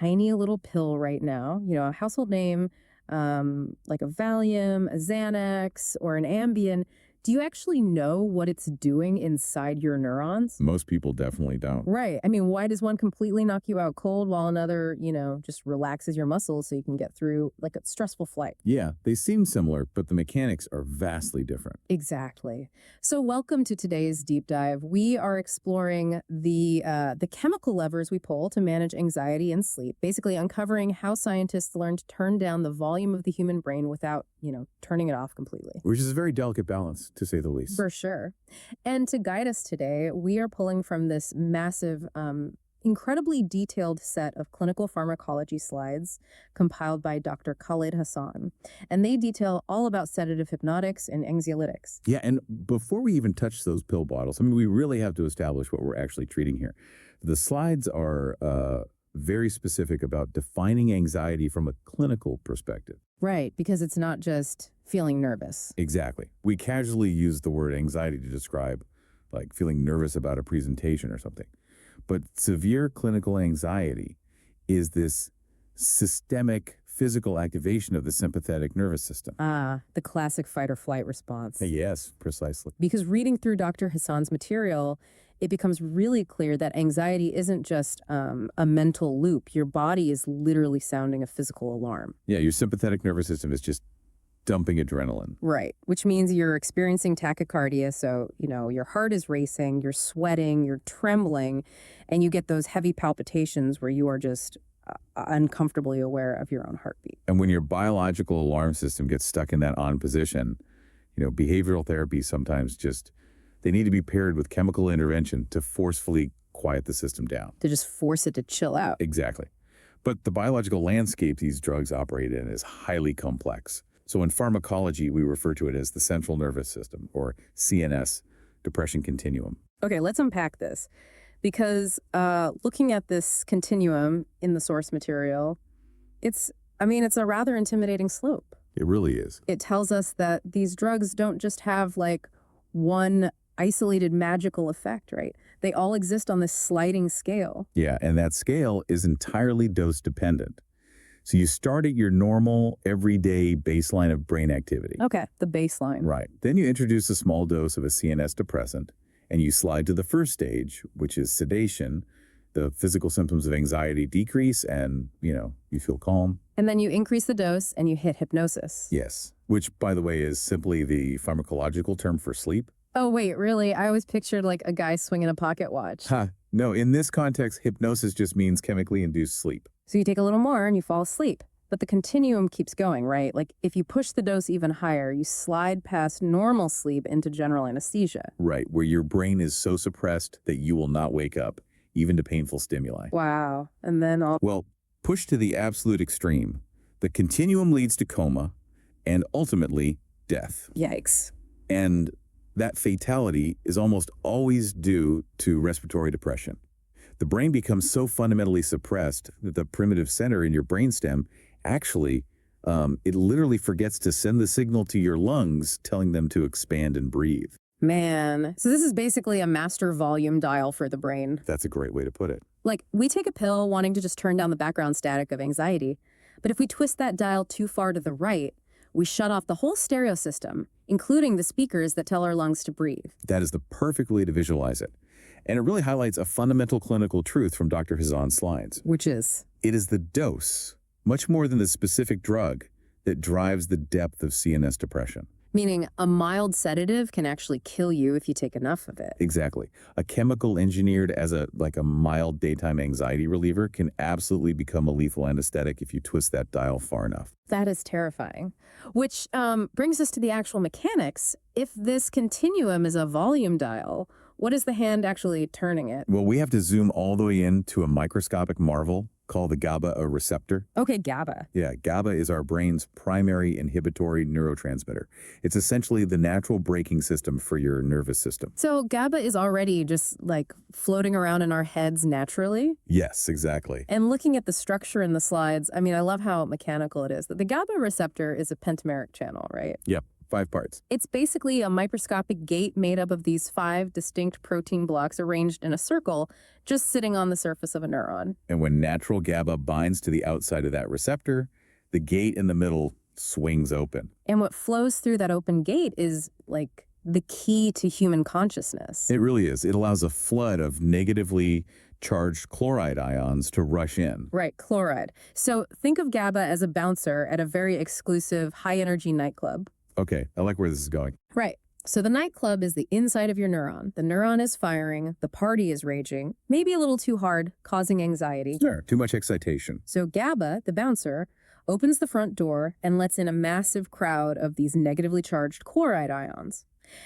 tiny little pill right now, a household name, like a Valium, a Xanax, or an Ambien, do you actually know what it's doing inside your neurons? Most people definitely don't. Right. I mean, why does one completely knock you out cold while another, just relaxes your muscles so you can get through like a stressful flight? Yeah, they seem similar, but the mechanics are vastly different. Exactly. So welcome to today's deep dive. We are exploring the chemical levers we pull to manage anxiety and sleep, basically uncovering how scientists learn to turn down the volume of the human brain without, turning it off completely. Which is a very delicate balance, to say the least. For sure. And to guide us today, we are pulling from this massive, incredibly detailed set of clinical pharmacology slides compiled by Dr. Khaled Hasan. And they detail all about sedative hypnotics and anxiolytics. Yeah, and before we even touch those pill bottles, we really have to establish what we're actually treating here. The slides are very specific about defining anxiety from a clinical perspective. Right, because it's not just feeling nervous. Exactly. We casually use the word anxiety to describe, like, feeling nervous about a presentation or something. But severe clinical anxiety is this systemic physical activation of the sympathetic nervous system. Ah, the classic fight or flight response. Yes, precisely. Because reading through Dr. Hassan's material, it becomes really clear that anxiety isn't just a mental loop. Your body is literally sounding a physical alarm. Yeah, your sympathetic nervous system is just dumping adrenaline. Right, which means you're experiencing tachycardia, so, your heart is racing, you're sweating, you're trembling, and you get those heavy palpitations where you are just uncomfortably aware of your own heartbeat. And when your biological alarm system gets stuck in that on position, behavioral therapy sometimes they need to be paired with chemical intervention to forcefully quiet the system down. To just force it to chill out. Exactly. But the biological landscape these drugs operate in is highly complex. So in pharmacology, we refer to it as the central nervous system, or CNS, depression continuum. Okay, let's unpack this. Because looking at this continuum in the source material, it's a rather intimidating slope. It really is. It tells us that these drugs don't just have like one isolated magical effect, right? They all exist on this sliding scale. Yeah, and that scale is entirely dose dependent. So you start at your normal, everyday baseline of brain activity. Okay, the baseline. Right. Then you introduce a small dose of a CNS depressant, and you slide to the first stage, which is sedation. The physical symptoms of anxiety decrease, and, you feel calm. And then you increase the dose, and you hit hypnosis. Yes, which, by the way, is simply the pharmacological term for sleep. Oh, wait, really? I always pictured like a guy swinging a pocket watch. No, in this context, hypnosis just means chemically induced sleep. So you take a little more and you fall asleep. But the continuum keeps going, right? Like if you push the dose even higher, you slide past normal sleep into general anesthesia. Right, where your brain is so suppressed that you will not wake up, even to painful stimuli. Wow. And then Well, pushed to the absolute extreme, the continuum leads to coma and ultimately death. Yikes. And that fatality is almost always due to respiratory depression. The brain becomes so fundamentally suppressed that the primitive center in your brainstem actually, it literally forgets to send the signal to your lungs, telling them to expand and breathe. Man. So this is basically a master volume dial for the brain. That's a great way to put it. Like we take a pill wanting to just turn down the background static of anxiety. But if we twist that dial too far to the right, we shut off the whole stereo system, including the speakers that tell our lungs to breathe. That is the perfect way to visualize it. And it really highlights a fundamental clinical truth from Dr. Hasan's slides. Which is? It is the dose, much more than the specific drug, that drives the depth of CNS depression. Meaning a mild sedative can actually kill you if you take enough of it. Exactly. A chemical engineered as a mild daytime anxiety reliever can absolutely become a lethal anesthetic if you twist that dial far enough. That is terrifying. Which brings us to the actual mechanics. If this continuum is a volume dial, what is the hand actually turning it? Well, we have to zoom all the way in to a microscopic marvel called the GABA-A receptor. Okay, GABA. Yeah, GABA is our brain's primary inhibitory neurotransmitter. It's essentially the natural braking system for your nervous system. So GABA is already just like floating around in our heads naturally? Yes, exactly. And looking at the structure in the slides, I love how mechanical it is. The GABA receptor is a pentameric channel, right? Yep. 5 parts. It's basically a microscopic gate made up of these 5 distinct protein blocks arranged in a circle, just sitting on the surface of a neuron. And when natural GABA binds to the outside of that receptor, the gate in the middle swings open. And what flows through that open gate is, like, the key to human consciousness. It really is. It allows a flood of negatively charged chloride ions to rush in. Right, chloride. So think of GABA as a bouncer at a very exclusive, high-energy nightclub. Okay, I like where this is going. Right. So the nightclub is the inside of your neuron. The neuron is firing, the party is raging, maybe a little too hard, causing anxiety. Sure, too much excitation. So GABA, the bouncer, opens the front door and lets in a massive crowd of these negatively charged chloride ions.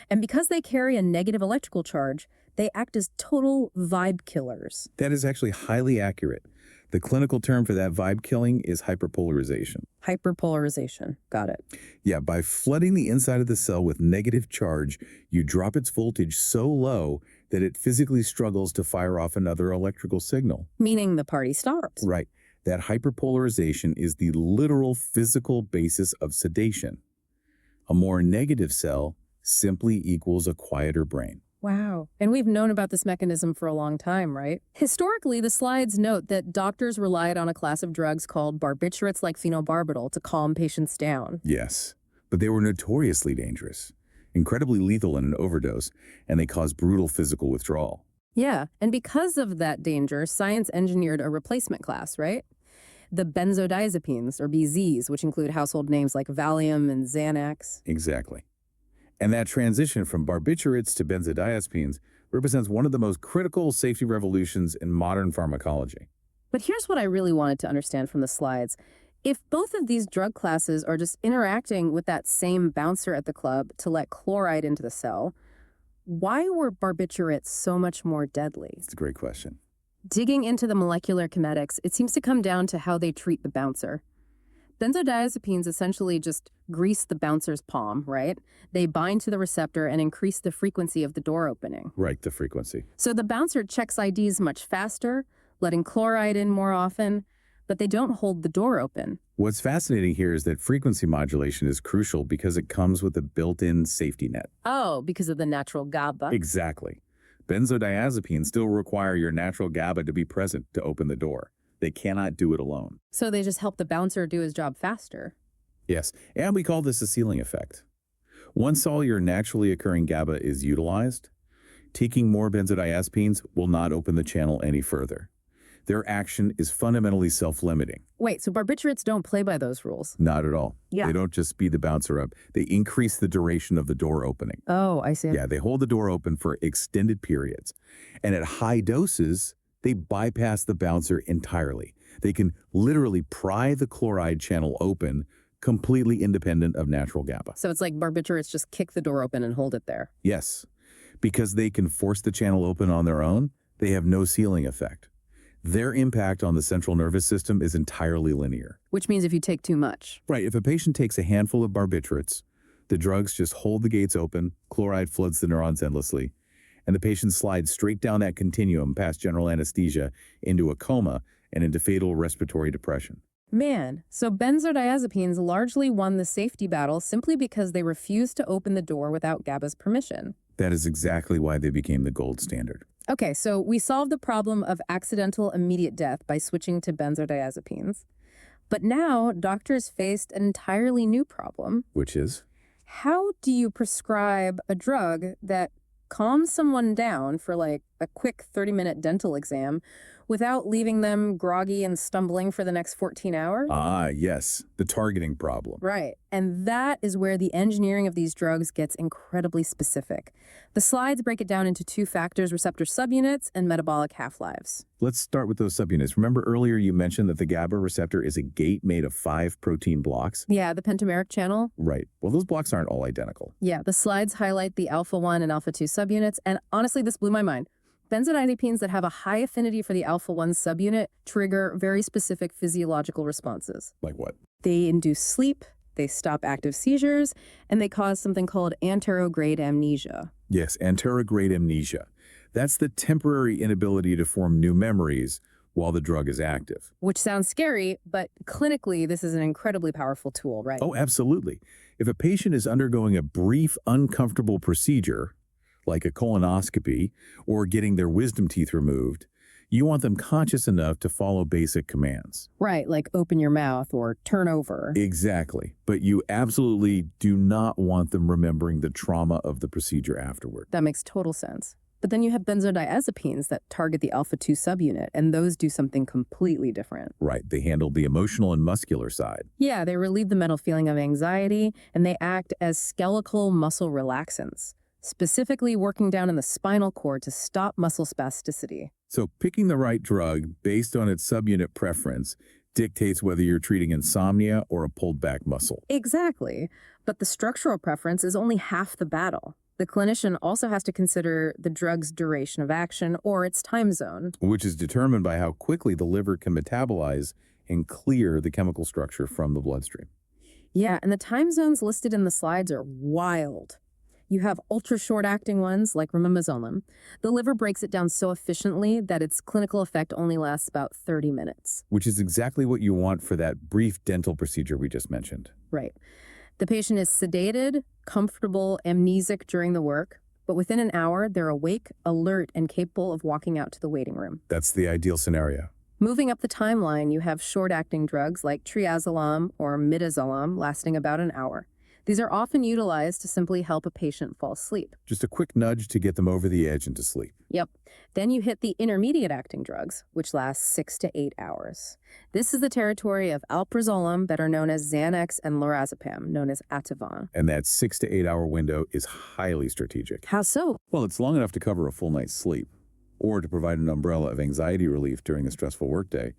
And because they carry a negative electrical charge, they act as total vibe killers. That is actually highly accurate. The clinical term for that vibe killing is hyperpolarization. Hyperpolarization. Got it. Yeah, by flooding the inside of the cell with negative charge, you drop its voltage so low that it physically struggles to fire off another electrical signal. Meaning the party stops. Right. That hyperpolarization is the literal physical basis of sedation. A more negative cell simply equals a quieter brain. Wow. And we've known about this mechanism for a long time, right? Historically, the slides note that doctors relied on a class of drugs called barbiturates like phenobarbital to calm patients down. Yes, but they were notoriously dangerous, incredibly lethal in an overdose, and they caused brutal physical withdrawal. Yeah, and because of that danger, science engineered a replacement class, right? The Benzodiazepines, or BZs, which include household names like Valium and Xanax. Exactly. And that transition from barbiturates to benzodiazepines represents one of the most critical safety revolutions in modern pharmacology. But here's what I really wanted to understand from the slides. If both of these drug classes are just interacting with that same bouncer at the club to let chloride into the cell, why were barbiturates so much more deadly? It's a great question. Digging into the molecular kinetics, it seems to come down to how they treat the bouncer. Benzodiazepines essentially just grease the bouncer's palm, right? They bind to the receptor and increase the frequency of the door opening. Right, the frequency. So the bouncer checks IDs much faster, letting chloride in more often, but they don't hold the door open. What's fascinating here is that frequency modulation is crucial because it comes with a built-in safety net. Oh, because of the natural GABA? Exactly. Benzodiazepines still require your natural GABA to be present to open the door. They cannot do it alone. So they just help the bouncer do his job faster. Yes, and we call this a ceiling effect. Once all your naturally occurring GABA is utilized, taking more benzodiazepines will not open the channel any further. Their action is fundamentally self-limiting. Wait, so barbiturates don't play by those rules? Not at all. Yeah. They don't just speed the bouncer up. They increase the duration of the door opening. Oh, I see. Yeah, they hold the door open for extended periods. And at high doses, they bypass the bouncer entirely. They can literally pry the chloride channel open, completely independent of natural GABA. So it's like barbiturates just kick the door open and hold it there. Yes, because they can force the channel open on their own, they have no ceiling effect. Their impact on the central nervous system is entirely linear. Which means if you take too much. Right, if a patient takes a handful of barbiturates, the drugs just hold the gates open, chloride floods the neurons endlessly, and the patient slides straight down that continuum past general anesthesia into a coma and into fatal respiratory depression. Man, so benzodiazepines largely won the safety battle simply because they refused to open the door without GABA's permission. That is exactly why they became the gold standard. Okay, so we solved the problem of accidental immediate death by switching to benzodiazepines. But now doctors faced an entirely new problem. Which is? How do you prescribe a drug that calms someone down for like a quick 30-minute dental exam without leaving them groggy and stumbling for the next 14 hours? Ah, yes, the targeting problem. Right. And that is where the engineering of these drugs gets incredibly specific. The slides break it down into 2 factors, receptor subunits and metabolic half-lives. Let's start with those subunits. Remember earlier you mentioned that the GABA receptor is a gate made of 5 protein blocks? Yeah, the pentameric channel. Right. Well, those blocks aren't all identical. Yeah, the slides highlight the alpha-1 and alpha-2 subunits, and honestly, this blew my mind. Benzodiazepines that have a high affinity for the alpha-1 subunit trigger very specific physiological responses. Like what? They induce sleep, they stop active seizures, and they cause something called anterograde amnesia. Yes, anterograde amnesia. That's the temporary inability to form new memories while the drug is active. Which sounds scary, but clinically, this is an incredibly powerful tool, right? Oh, absolutely. If a patient is undergoing a brief, uncomfortable procedure, like a colonoscopy or getting their wisdom teeth removed, you want them conscious enough to follow basic commands. Right, like open your mouth or turn over. Exactly. But you absolutely do not want them remembering the trauma of the procedure afterward. That makes total sense. But then you have benzodiazepines that target the alpha-2 subunit, and those do something completely different. Right. They handle the emotional and muscular side. Yeah, they relieve the mental feeling of anxiety, and they act as skeletal muscle relaxants, specifically working down in the spinal cord to stop muscle spasticity. So picking the right drug based on its subunit preference dictates whether you're treating insomnia or a pulled back muscle. Exactly. But the structural preference is only half the battle. The clinician also has to consider the drug's duration of action or its time zone. Which is determined by how quickly the liver can metabolize and clear the chemical structure from the bloodstream. Yeah, and the time zones listed in the slides are wild. You have ultra-short-acting ones, like romimazolem. The liver breaks it down so efficiently that its clinical effect only lasts about 30 minutes. Which is exactly what you want for that brief dental procedure we just mentioned. Right. The patient is sedated, comfortable, amnesic during the work, but within an hour, they're awake, alert, and capable of walking out to the waiting room. That's the ideal scenario. Moving up the timeline, you have short-acting drugs like triazolam or midazolam lasting about an hour. These are often utilized to simply help a patient fall asleep. Just a quick nudge to get them over the edge and to sleep. Yep. Then you hit the intermediate-acting drugs, which last 6 to 8 hours. This is the territory of alprazolam, better known as Xanax, and lorazepam, known as Ativan. And that 6 to 8 hour window is highly strategic. How so? Well, it's long enough to cover a full night's sleep, or to provide an umbrella of anxiety relief during a stressful workday.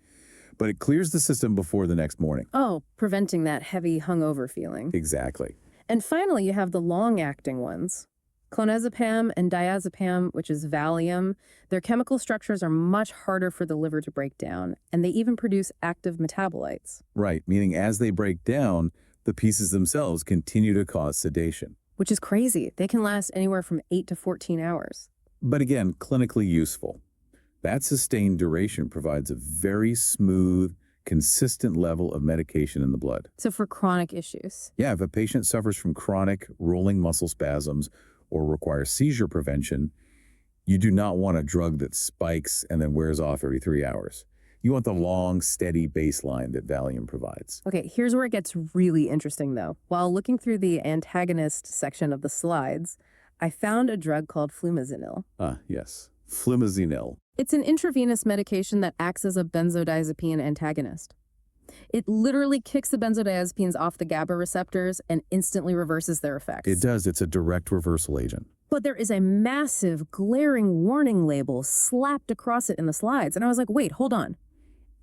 But it clears the system before the next morning. Oh, preventing that heavy hungover feeling. Exactly. And finally, you have the long-acting ones. Clonazepam and diazepam, which is Valium, their chemical structures are much harder for the liver to break down, and they even produce active metabolites. Right, meaning as they break down, the pieces themselves continue to cause sedation. Which is crazy. They can last anywhere from 8 to 14 hours. But again, clinically useful. That sustained duration provides a very smooth, consistent level of medication in the blood. So for chronic issues. Yeah, if a patient suffers from chronic rolling muscle spasms or requires seizure prevention, you do not want a drug that spikes and then wears off every 3 hours. You want the long, steady baseline that Valium provides. Okay, here's where it gets really interesting, though. While looking through the antagonist section of the slides, I found a drug called flumazenil. Ah, yes. Flumazenil. It's an intravenous medication that acts as a benzodiazepine antagonist. It literally kicks the benzodiazepines off the GABA receptors and instantly reverses their effects. It does. It's a direct reversal agent. But there is a massive, glaring warning label slapped across it in the slides. And I was like, wait, hold on.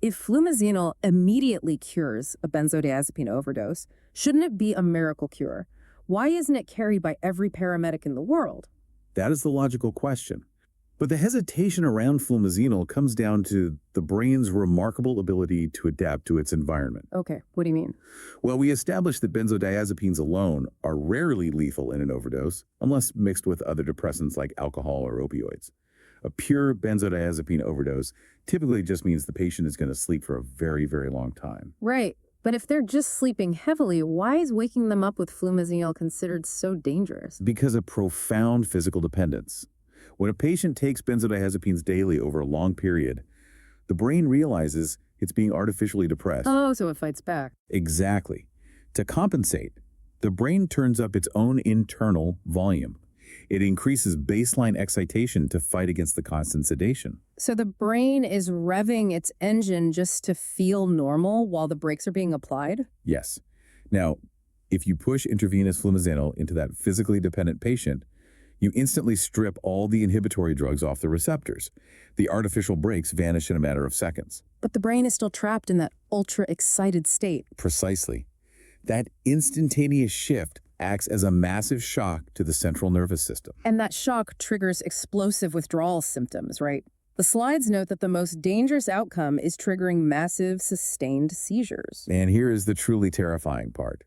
If flumazenil immediately cures a benzodiazepine overdose, shouldn't it be a miracle cure? Why isn't it carried by every paramedic in the world? That is the logical question. But the hesitation around flumazenil comes down to the brain's remarkable ability to adapt to its environment. Okay, what do you mean? Well, we established that benzodiazepines alone are rarely lethal in an overdose, unless mixed with other depressants like alcohol or opioids. A pure benzodiazepine overdose typically just means the patient is going to sleep for a very, very long time. Right. But if they're just sleeping heavily, why is waking them up with flumazenil considered so dangerous? Because of profound physical dependence. When a patient takes benzodiazepines daily over a long period, the brain realizes it's being artificially depressed. Oh, so it fights back. Exactly. To compensate, the brain turns up its own internal volume. It increases baseline excitation to fight against the constant sedation. So the brain is revving its engine just to feel normal while the brakes are being applied? Yes. Now, if you push intravenous flumazenil into that physically dependent patient, you instantly strip all the inhibitory drugs off the receptors. The artificial brakes vanish in a matter of seconds. But the brain is still trapped in that ultra-excited state. Precisely. That instantaneous shift acts as a massive shock to the central nervous system. And that shock triggers explosive withdrawal symptoms, right? The slides note that the most dangerous outcome is triggering massive, sustained seizures. And here is the truly terrifying part.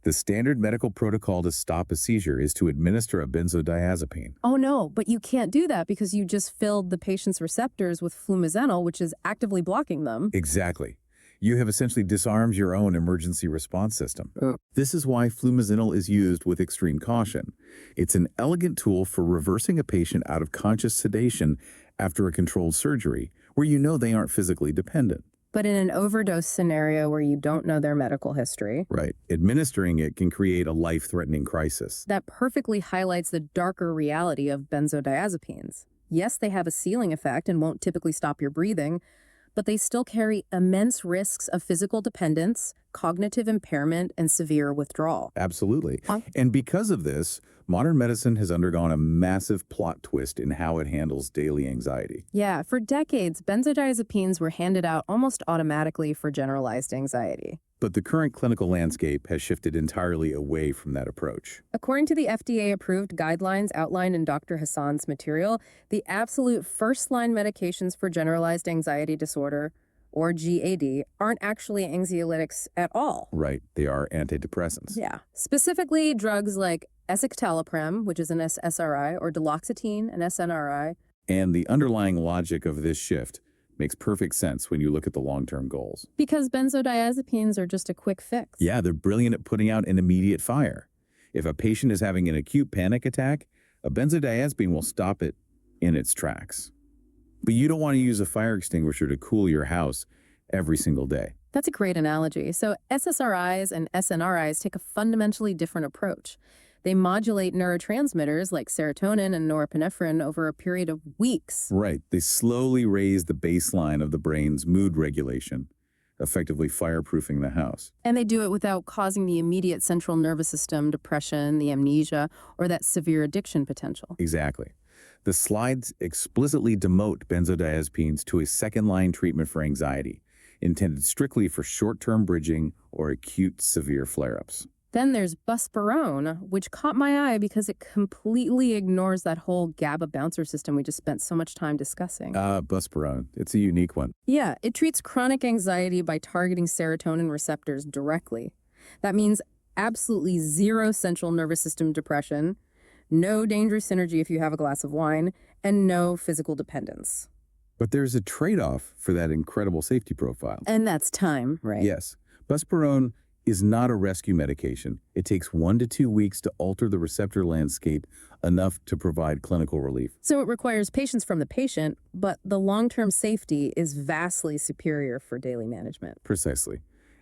The standard medical protocol to stop a seizure is to administer a benzodiazepine. Oh no, but you can't do that because you just filled the patient's receptors with flumazenil, which is actively blocking them. Exactly. You have essentially disarmed your own emergency response system. This is why flumazenil is used with extreme caution. It's an elegant tool for reversing a patient out of conscious sedation after a controlled surgery, where you know they aren't physically dependent. But in an overdose scenario where you don't know their medical history, Right. Administering it can create a life-threatening crisis. that perfectly highlights the darker reality of benzodiazepines. Yes, they have a ceiling effect and won't typically stop your breathing, but they still carry immense risks of physical dependence, cognitive impairment, and severe withdrawal. Absolutely. And because of this, modern medicine has undergone a massive plot twist in how it handles daily anxiety. Yeah, for decades, benzodiazepines were handed out almost automatically for generalized anxiety. But the current clinical landscape has shifted entirely away from that approach. According to the FDA-approved guidelines outlined in Dr. Hasan's material, the absolute first-line medications for generalized anxiety disorder, or GAD, aren't actually anxiolytics at all. Right. They are antidepressants. Yeah. Specifically, drugs like escitalopram, which is an SSRI, or duloxetine, an SNRI. And the underlying logic of this shift makes perfect sense when you look at the long-term goals. Because benzodiazepines are just a quick fix. Yeah, they're brilliant at putting out an immediate fire. If a patient is having an acute panic attack, a benzodiazepine will stop it in its tracks. But you don't want to use a fire extinguisher to cool your house every single day. That's a great analogy. So SSRIs and SNRIs take a fundamentally different approach. They modulate neurotransmitters like serotonin and norepinephrine over a period of weeks. Right. They slowly raise the baseline of the brain's mood regulation, effectively fireproofing the house. And they do it without causing the immediate central nervous system depression, the amnesia, or that severe addiction potential. Exactly. The slides explicitly demote benzodiazepines to a second-line treatment for anxiety, intended strictly for short-term bridging or acute severe flare-ups. Then there's Buspirone, which caught my eye because it completely ignores that whole GABA bouncer system we just spent so much time discussing. Buspirone. It's a unique one. Yeah, it treats chronic anxiety by targeting serotonin receptors directly. That means absolutely zero central nervous system depression, no dangerous synergy if you have a glass of wine, and no physical dependence. But there's a trade-off for that incredible safety profile. And that's time, right? Yes. Buspirone is not a rescue medication. It takes 1 to 2 weeks to alter the receptor landscape enough to provide clinical relief. So it requires patience from the patient, but the long-term safety is vastly superior for daily management. Precisely.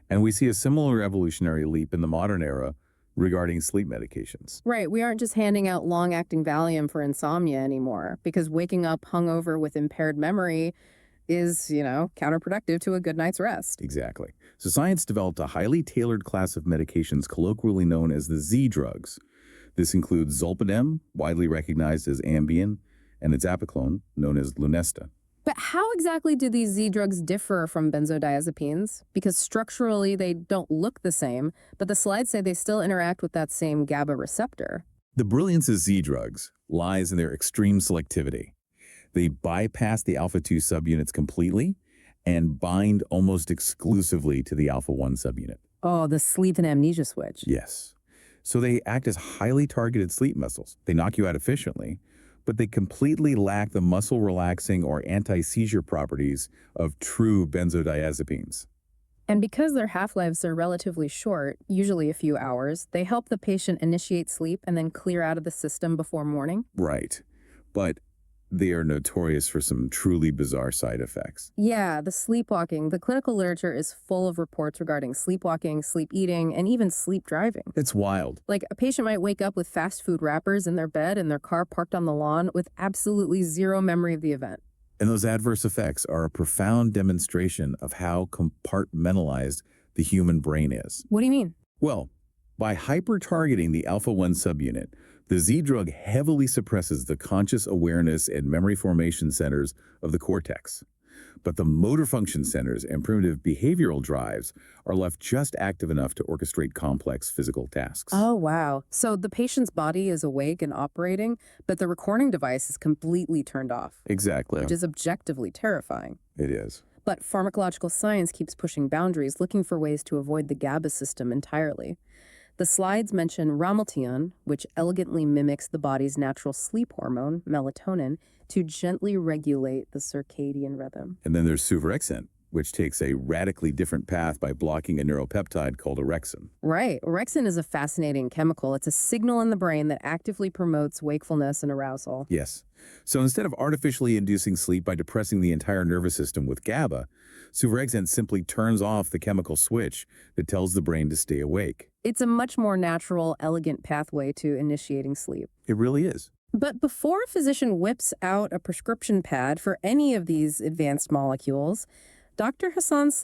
And we see a similar evolutionary leap in the modern era regarding sleep medications. Right, we aren't just handing out long-acting Valium for insomnia anymore, because waking up hungover with impaired memory is, counterproductive to a good night's rest. Exactly. So science developed a highly tailored class of medications colloquially known as the Z drugs. This includes zolpidem, widely recognized as Ambien, and its apiclone, known as Lunesta. But how exactly do these Z drugs differ from benzodiazepines? Because structurally they don't look the same, but the slides say they still interact with that same GABA receptor. The brilliance of Z drugs lies in their extreme selectivity. They bypass the alpha-2 subunits completely and bind almost exclusively to the alpha-1 subunit. Oh, the sleep and amnesia switch. Yes. So they act as highly targeted sleep muscles. They knock you out efficiently, but they completely lack the muscle-relaxing or anti-seizure properties of true benzodiazepines. And because their half-lives are relatively short, usually a few hours, they help the patient initiate sleep and then clear out of the system before morning. Right. But they are notorious for some truly bizarre side effects. Yeah, the sleepwalking. The clinical literature is full of reports regarding sleepwalking, sleep eating, and even sleep driving. It's wild. Like, a patient might wake up with fast food wrappers in their bed and their car parked on the lawn with absolutely zero memory of the event. And those adverse effects are a profound demonstration of how compartmentalized the human brain is. What do you mean? Well, by hyper-targeting the alpha-1 subunit, the Z drug heavily suppresses the conscious awareness and memory formation centers of the cortex. But the motor function centers and primitive behavioral drives are left just active enough to orchestrate complex physical tasks. Oh, wow. So the patient's body is awake and operating, but the recording device is completely turned off. Exactly. Which is objectively terrifying. It is. But pharmacological science keeps pushing boundaries, looking for ways to avoid the GABA system entirely. The slides mention ramelteon, which elegantly mimics the body's natural sleep hormone, melatonin, to gently regulate the circadian rhythm. And then there's suvorexant, which takes a radically different path by blocking a neuropeptide called orexin. Right. Orexin is a fascinating chemical. It's a signal in the brain that actively promotes wakefulness and arousal. Yes. So instead of artificially inducing sleep by depressing the entire nervous system with GABA, suvorexant simply turns off the chemical switch that tells the brain to stay awake. It's a much more natural, elegant pathway to initiating sleep. It really is. But before a physician whips out a prescription pad for any of these advanced molecules, Dr. Hasan's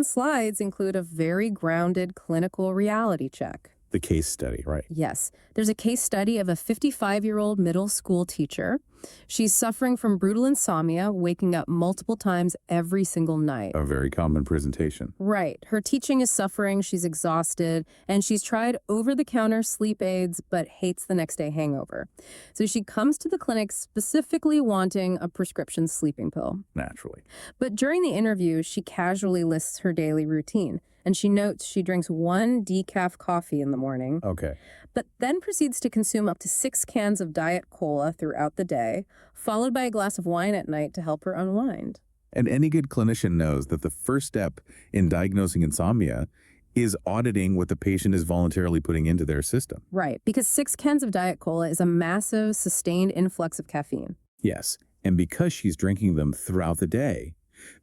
slides include a very grounded clinical reality check. The case study, right? Yes, there's a case study of a 55-year-old middle school teacher. She's suffering from brutal insomnia, waking up multiple times every single night. A very common presentation. Right. Her teaching is suffering, she's exhausted, and she's tried over-the-counter sleep aids but hates the next day hangover. So she comes to the clinic specifically wanting a prescription sleeping pill. Naturally. But during the interview, she casually lists her daily routine. And she notes she drinks 1 decaf coffee in the morning, Okay. but then proceeds to consume up to 6 cans of Diet Cola throughout the day, followed by a glass of wine at night to help her unwind. And any good clinician knows that the first step in diagnosing insomnia is auditing what the patient is voluntarily putting into their system. Right, because 6 cans of Diet Cola is a massive, sustained influx of caffeine. Yes, and because she's drinking them throughout the day,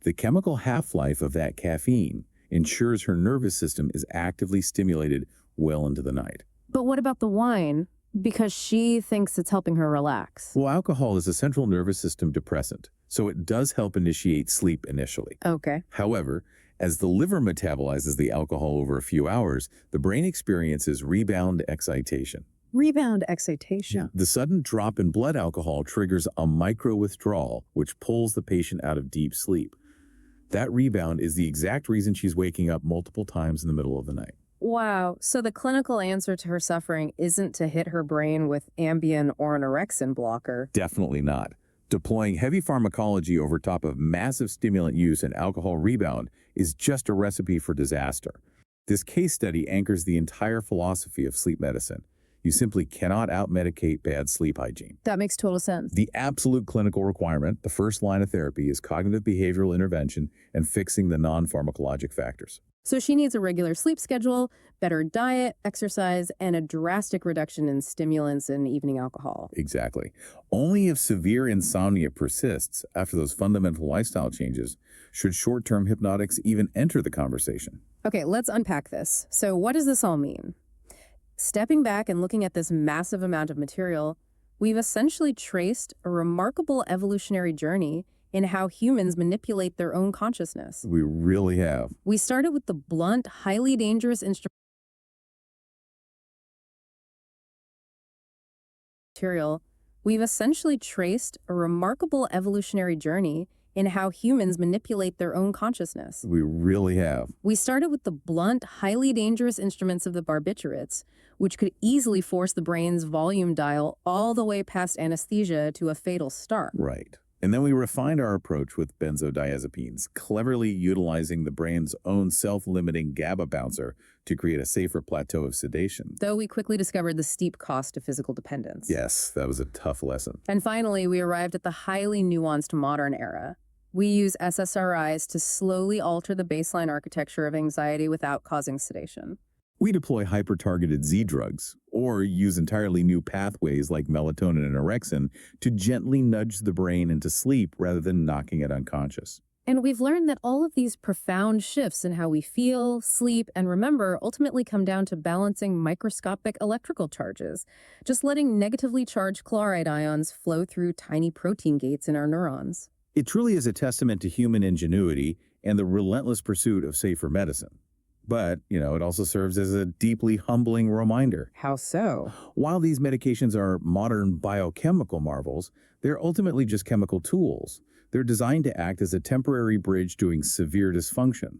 the chemical half-life of that caffeine ensures her nervous system is actively stimulated well into the night. But what about the wine? Because she thinks it's helping her relax. Well, alcohol is a central nervous system depressant, so it does help initiate sleep initially. Okay. However, as the liver metabolizes the alcohol over a few hours, the brain experiences rebound excitation. Rebound excitation. The sudden drop in blood alcohol triggers a micro-withdrawal, which pulls the patient out of deep sleep. That rebound is the exact reason she's waking up multiple times in the middle of the night. Wow. So the clinical answer to her suffering isn't to hit her brain with Ambien or an orexin blocker. Definitely not. Deploying heavy pharmacology over top of massive stimulant use and alcohol rebound is just a recipe for disaster. This case study anchors the entire philosophy of sleep medicine. You simply cannot out-medicate bad sleep hygiene. That makes total sense. The absolute clinical requirement, the first line of therapy, is cognitive behavioral intervention and fixing the non-pharmacologic factors. So she needs a regular sleep schedule, better diet, exercise, and a drastic reduction in stimulants and evening alcohol. Exactly. Only if severe insomnia persists after those fundamental lifestyle changes should short-term hypnotics even enter the conversation. Okay, let's unpack this. So what does this all mean? Stepping back and looking at this massive amount of material, we've essentially traced a remarkable evolutionary journey in how humans manipulate their own consciousness. We really have. We started with the blunt, highly dangerous material. We've essentially traced a remarkable evolutionary journey in how humans manipulate their own consciousness. We really have. We started with the blunt, highly dangerous instruments of the barbiturates, which could easily force the brain's volume dial all the way past anesthesia to a fatal start. Right. And then we refined our approach with benzodiazepines, cleverly utilizing the brain's own self-limiting GABA bouncer to create a safer plateau of sedation. Though we quickly discovered the steep cost of physical dependence. Yes, that was a tough lesson. And finally, we arrived at the highly nuanced modern era. We use SSRIs to slowly alter the baseline architecture of anxiety without causing sedation. We deploy hyper-targeted Z drugs, or use entirely new pathways like melatonin and orexin to gently nudge the brain into sleep rather than knocking it unconscious. And we've learned that all of these profound shifts in how we feel, sleep, and remember ultimately come down to balancing microscopic electrical charges, just letting negatively charged chloride ions flow through tiny protein gates in our neurons. It truly is a testament to human ingenuity and the relentless pursuit of safer medicine. But, it also serves as a deeply humbling reminder. How so? While these medications are modern biochemical marvels, they're ultimately just chemical tools. They're designed to act as a temporary bridge during severe dysfunction.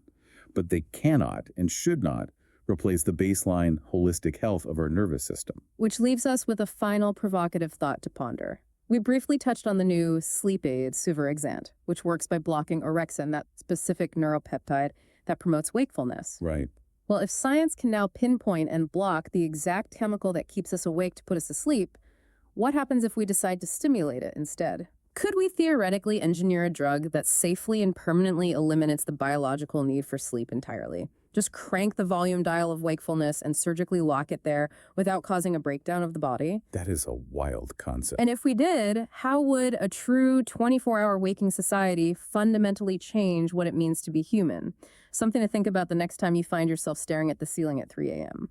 But they cannot and should not replace the baseline holistic health of our nervous system. Which leaves us with a final provocative thought to ponder. We briefly touched on the new sleep aid, suvorexant, which works by blocking orexin, that specific neuropeptide that promotes wakefulness. Right. Well, if science can now pinpoint and block the exact chemical that keeps us awake to put us asleep, what happens if we decide to stimulate it instead? Could we theoretically engineer a drug that safely and permanently eliminates the biological need for sleep entirely? Just crank the volume dial of wakefulness and surgically lock it there without causing a breakdown of the body? That is a wild concept. And if we did, how would a true 24-hour waking society fundamentally change what it means to be human? Something to think about the next time you find yourself staring at the ceiling at 3 a.m.